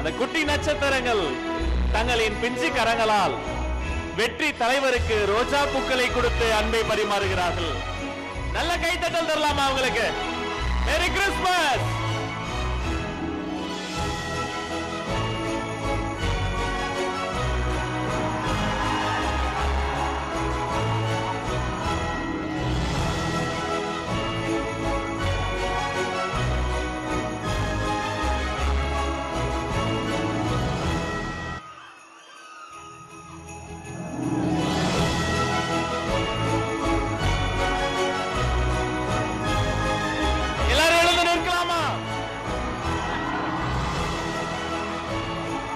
அந்த குட்டி நட்சத்திரங்கள் தங்களின் பிஞ்சு கரங்களால் வெற்றி தலைவருக்கு ரோஜா பூக்களை கொடுத்து அன்பை பரிமாறுகிறார்கள். நல்ல கைத்தட்டல் தரலாமா அவங்களுக்கு? Merry Christmas.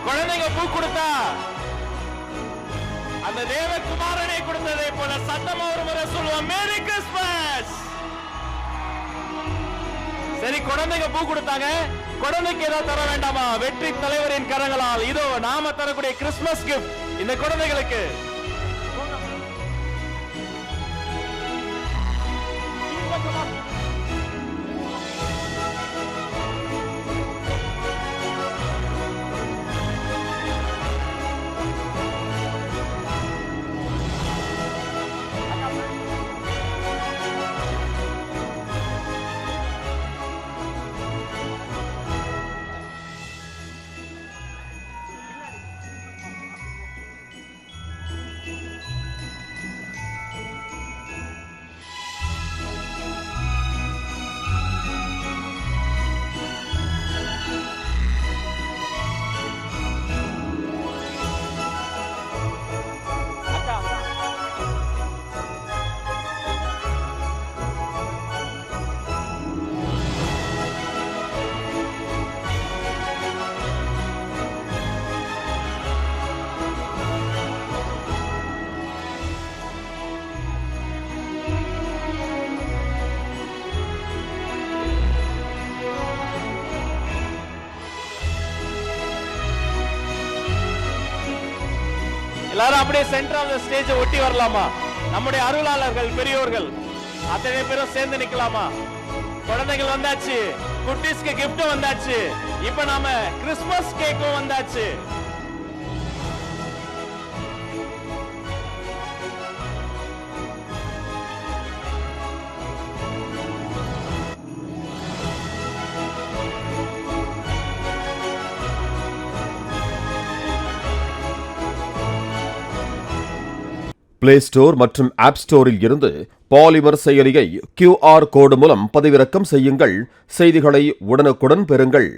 குழந்தைங்க பூ கொடுத்தா அந்த தேவகுமாரனை கொடுத்ததை போல சத்தமா ஒரு முறை சொல்லுவோம், மேரி கிறிஸ்மஸ். சரி, குழந்தைங்க பூ கொடுத்தாங்க, குழந்தைக்கு ஏதாவது தர வேண்டாமா? வெற்றி தலைவரின் கரங்களால் இதோ நாம தரக்கூடிய கிறிஸ்துமஸ் கிஃப்ட் இந்த குழந்தைகளுக்கு. எல்லாரும் அப்படியே சென்டர் ஆஃப் தி ஸ்டேஜ் ஒட்டி வரலாமா? நம்முடைய அருளாளர்கள் பெரியோர்கள் அத்தனை பேரும் சேர்ந்து நிக்கலாமா? குழந்தைகள் வந்தாச்சு, குட்டீஸ்க்கு கிஃப்ட் வந்தாச்சு, இப்ப நாம கிறிஸ்துமஸ் கேக்கும் வந்தாச்சு. பிளே ஸ்டோர் மற்றும் ஆப் ஸ்டோரில் இருந்து பாலிமர் செயலியை QR கோடு மூலம் பதிவிறக்கம் செய்யுங்கள். செய்திகளை உடனுக்குடன் பெறுங்கள்.